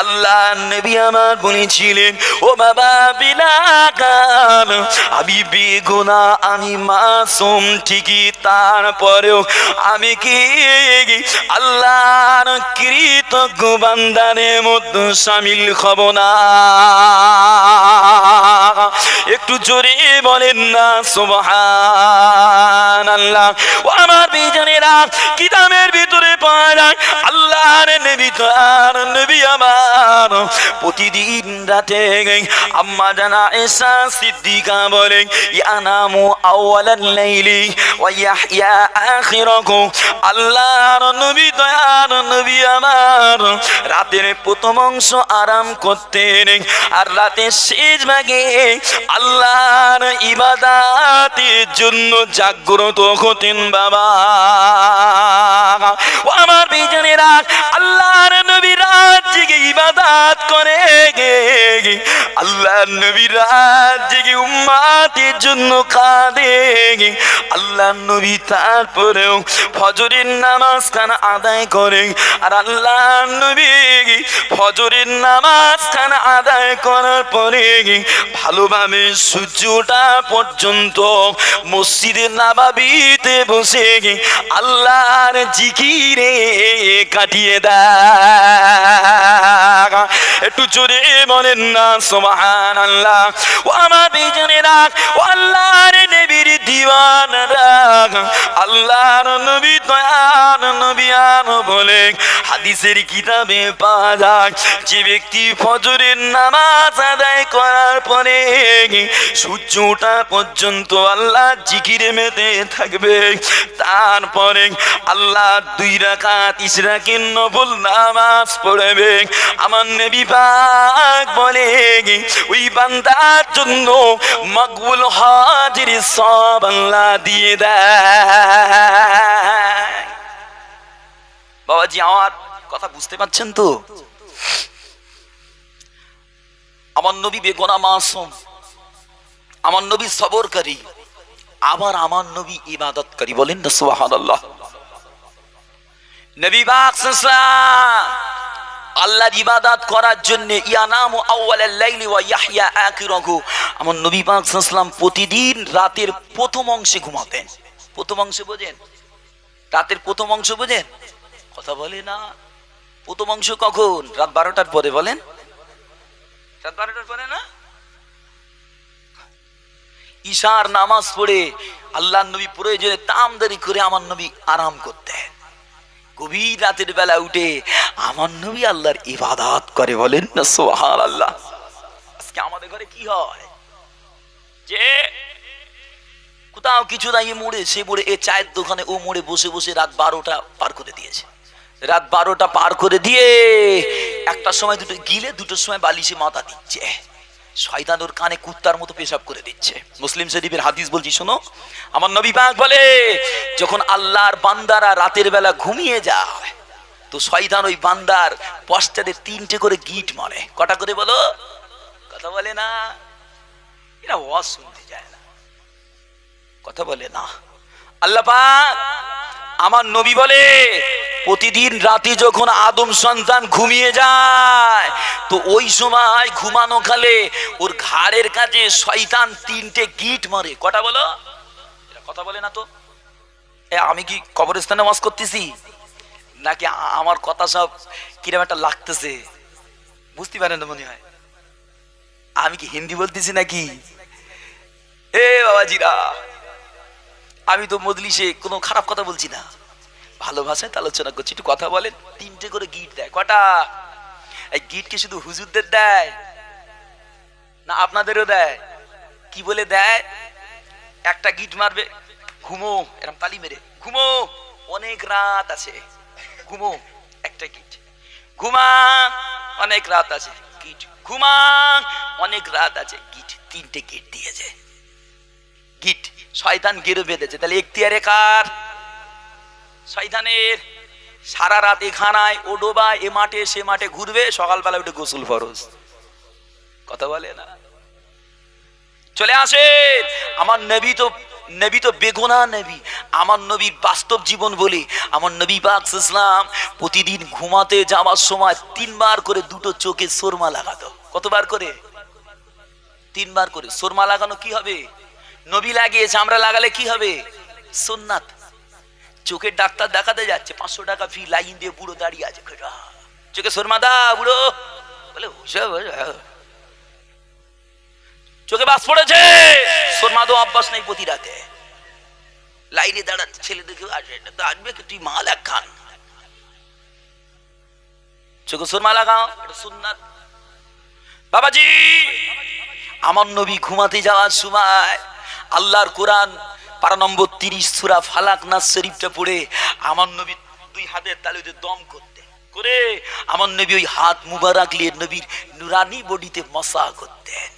আল্লাহর নবী আমার বলেছিলেন, ও বাবা বিলাল, আমি বেগুনাহ, আমি মাসুম ঠিকই, তারপরেও আমি কি আল্লাহর কৃতজ্ঞ বান্দাদের মধ্যে শামিল হব না? একটু জোরে বলেন না সুবহানাল্লাহ। ও আমার বিজনেরা, কিতাবের ভিতরে পাওয়া যায় আল্লাহর নবী তার নবী আমার প্রতিদিন রাতে আম্মা জানা আয়েশা সিদ্দিকা বলেন, ইয়ানামু আউয়ালাল লাইলি ওয়া ইয়াহইয়া আখিরাহু, আল্লাহর নবী দয়ার নবী আমার রাতের প্রথম অংশ আরাম করতেন, আর রাতের শেষ ভাগে আল্লাহর ইবাদতের জন্য জাগ্রত হতেন। বাবা ও আমার বিজনেরা, আল্লাহর নবী রাত জেগে ইবাদত করে, আল্লাহর নবী রাত জেগে উম্মতের জন্য কাঁদে। আল্লাহর নবী তারপরেও ফজরের নামাজ খানা আদায় করে, আর আল্লাহর নবী ফজরের নামাজ খানা আদায় করার পরে ভালোভাবে সূর্য ওঠা পর্যন্ত মসজিদে নববীতে বসে আল্লাহর জিকিরে কাটিয়ে দেয়। একটু জোরে বলেন না সুবহানাল্লাহ। ও আমার বিজনেরা, ও আল্লাহর নবীর দিওয়ানারা, আল্লাহর নবী দয়ার নবিয়ান বলে হাদিসের কিতাবে পাওয়া যায়, যে ব্যক্তি ফজরের নামাজ আদায় করার পরে সূর্য ওঠা পর্যন্ত আল্লাহ জিকিরে মেতে থাকবে, তারপরে আল্লাহ 2 রাকাত ইশরাকের নফল নামাজ পড়বে, আমার নবী পাক বলে ওই বান্দার জন্য মকবুল হাজির সব আল্লাহ দিয়ে দেয়। বাবাজি আমার কথা বুঝতে পারছেন তো? আমার নবী বেগুনাহ মাসুম, আমার নবী সবরকারী, আবার আমার নবী ইবাদতকারী। বলেন না সুবহানাল্লাহ। নবী পাক সাল্লাল্লাহু আল্লাহর ইবাদত করার জন্য ইয়ানামু আউয়ালাল লাইলি ওয়া ইয়াহইয়া আখিরাহু, আমার নবী পাক সাল্লাল্লাহু প্রতিদিন রাতের প্রথম অংশে ঘুমাতেন। প্রথম অংশ বোঝেন? রাতের প্রথম অংশ বোঝেন? কথা বলে না। প্রথম অংশ কখন? রাত 12টার পরে। বলেন রাত 12টার পরে না? ঈশার নামাজ পড়ে আল্লাহর নবী প্রয়োজনে তামদারি করে আমার নবী আরাম করতেন। গভীর রাতের বেলা উঠে আমার নবী আল্লাহর ইবাদত করে। বলেন না সুবহানাল্লাহ। আজকে আমাদের ঘরে কি হয়, যে কোথাও কিছু নাই, মোড়ে সে মোড়ে, এ চায়ের দোকানে ও মোড়ে বসে বসে রাত 12টা পার করে দিয়েছে। রাত 12টা পার করে দিয়ে একটার সময় দুটো গিলে, দুটোর সময় বালিশে মাথা দিচ্ছে, শয়তান ওর কানে কুত্তার মতো পেশাব করে দিচ্ছে। মুসলিম শরীফের হাদিস বলছি শোনো। আমার নবী পাক বলে যখন আল্লাহর বান্দারা রাতের বেলা ঘুমিয়ে যায়, তো শয়তান ওই বান্দার পশ্চাতে 3টে করে গিট মারে। কটা করে বলো? কথা বলে না। এরা ওয়াজ শুনতে যায় না, কথা বলে না। আল্লাহ পাক আমার নবী বলে প্রতিদিন রাতে যখন আদম সন্তান ঘুমিয়ে যায়, তো ওই সময় ঘুমানো কালে ওর ঘাড়ের কাছে শয়তান 3টে গিট মারে। কটা বলো? কথা বলে না তো। আমি কি কবরস্থানে ওয়াজ করতেছি নাকি আমার কথা সব কিরকম একটা লাগতেছে বুঝতে পারেন না মনে হয়? আমি কি হিন্দি বলতেছি নাকি? এ বাবাজিরা, আমি তো মজলিসে কোনো খারাপ কথা বলছি না, ভালো ভাষায় আলোচনা করছি। একটু কথা বলেন। 3টে করে গিট দেয়। কটা? এই গিট কি শুধু হুজুরদের দেয় না আপনাদেরও দেয়? কি বলে দেয়? একটা গিট মারবে, ঘুমো, এরকম তালি মেরে ঘুমো, অনেক রাত আছে, ঘুমো। একটা গিট। ঘুমা, অনেক রাত আছে, গিট। ঘুমা, অনেক রাত আছে, গিট। 3টে গিট দিয়েছে। গিট শয়তান গেরো বেঁধেছে। তাহলে এখতিয়ারে কার? শয়তানের। সারা রাত এখানায় ও ডোবায়, এ মাঠে সে মাঠে ঘুরবে, সকালবেলা উঠে গোসল ফরজ। কথা বলে না। চলে আসে আমার নবী তো বেগুনাহ নবী। আমার নবীর বাস্তব জীবন বলি, আমার নবী পাক সাল্লাল্লাহু প্রতিদিন ঘুমাতে যাওয়ার সময় 3 বার করে দুটো চোখে সুরমা লাগাতো। কতবার করে? 3 বার করে। সুরমা লাগানো কি হবে? নবী লাগিয়েছে, আমরা লাগালে কি হবে? সুন্নাত। চোখের ডাক্তার দেখাতে যাচ্ছে, 500 টাকা ফি, লাইন দিয়ে বুড়ো দাঁড়িয়ে আছে, চোখে সুরমা দা বুড়ো, বলে চোখে বাস পড়েছে, সুরমা দো অভ্যাস নেই, প্রতি রাতে লাইনে দাঁড়াচ্ছে, ছেলে দেখে আসবে তুই মাল এক খান, চোখে সুরমা লাগাও, এটা সুন্নাত। বাবাজি আমার নবী ঘুমাতে যাওয়ার সময় আল্লাহর কোরআন পারা নম্বর 30 সূরা ফালাক নাস শরীফটা পড়ে আমার নবী 2 হাতের তালুতে দম করতে করে আমার নবী ওই হাত মুবারক নিয়ে নবীর নুরানি বডিতে মাসা করতেন।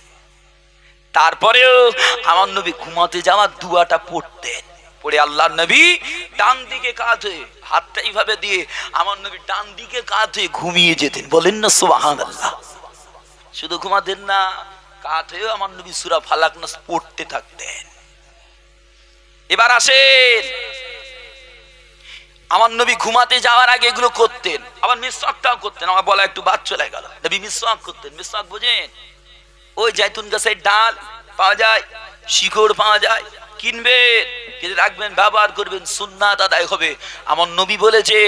তারপরেও আমার নবী ঘুমাতে যাওয়ার দুয়াটা পড়তেন। পড়ে আল্লাহর নবী ডান দিকে কাত হয়ে হাতটা এইভাবে দিয়ে আমার নবী ডান দিকে কাত হয়ে ঘুমিয়ে যেতেন। বলেন না সুবহানাল্লাহ। শুধু ঘুমাতেন না, কাত হয়েও আমার নবী সূরা ফালাক নাস পড়তে থাকতেন। এবার আসেন, আমার নবী ঘুমাতে যাওয়ার আগে এগুলো করতেন, আবার মিসওয়াকটাও করতেন। আমার বলা একটু বাদ চলে গেল। নবী মিসওয়াক করতেন। মিসওয়াক বোঝেন? ওই জাইতুন গাছের ডাল পাওয়া যায়, শিকড় পাওয়া যায়, কিনবেন, কিনে রাখবেন, ব্যবহার করবেন, সুন্নাত আদায় হবে। আমার নবী বলেছে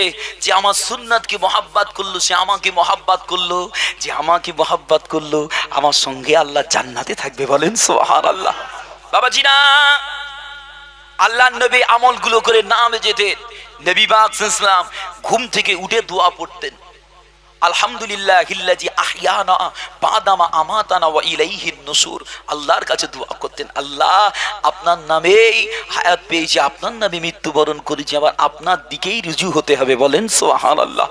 যে আমার সুন্নাতকে মহাব্বত করলো সে আমাকে মহাব্বত করলো, যে আমাকে মহাব্বত করলো আমার সঙ্গে আল্লাহ জান্নাতে থাকবে। বলেন সুবহানাল্লাহ। বাবাজি না, আল্লাহর নবী আমলগুলো করে নামে যেতেন। নবী পাক সাল্লাল্লাহু আলাইহি ওয়াসাল্লাম ঘুম থেকে উঠে দোয়া পড়তেন, আলহামদুলিল্লাহিল্লাযী আহইয়ানা বাদামা আমাতানা ওয়া ইলাইহিন নুশুর। আল্লাহর কাছে দোয়া করতেন, আল্লাহ আপনার নামেই হায়াত পেয়েছি, আপনার নামে মৃত্যুবরণ করেছি, আবার আপনার দিকেই রুজু হতে হবে। বলেন সুবহানাল্লাহ।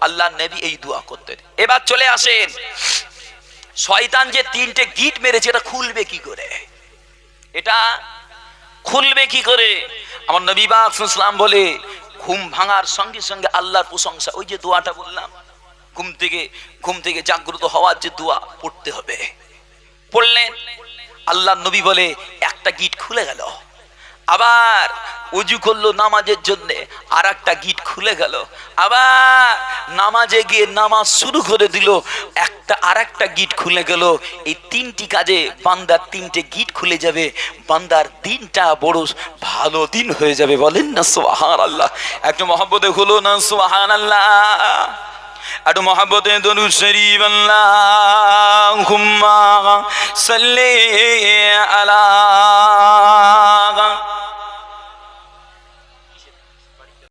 আল্লাহর নবী এই দোয়া করতেন। এবার চলে আসেন, শয়তান যে তিনটে গিট মেরেছে এটা খুলবে কি করে? এটা খুলবে কি করে? আমার নবী পাক সাল্লাল্লাহু আলাইহি ওয়াসাল্লাম বলে, ঘুম ভাঙার সঙ্গে সঙ্গে আল্লাহর প্রশংসা, ওই যে দোয়াটা বললাম, ঘুম থেকে জাগ্রত হওয়ার যে দোয়া পড়তে হবে, পড়লেন। আল্লাহর নবী বলে একটা গিট খুলে গেল। আবার ওযু করলো নামাজের জন্য, আর একটা গিট খুলে গেল। আবার নামাজে গিয়ে নামাজ শুরু করে দিল, একটা আর একটা গিট খুলে গেল। এই তিনটি কাজে বান্দার তিনটে গিট খুলে যাবে, বান্দার দিনটা বড় ভালো দিন হয়ে যাবে। বলেন না সুবহানাল্লাহ। একটু মহব্বতে হলো না সুবহানাল্লাহ, একটু মহব্বতে দরুদ শরীফ আল্লাহুম্মা সাল্লি আলা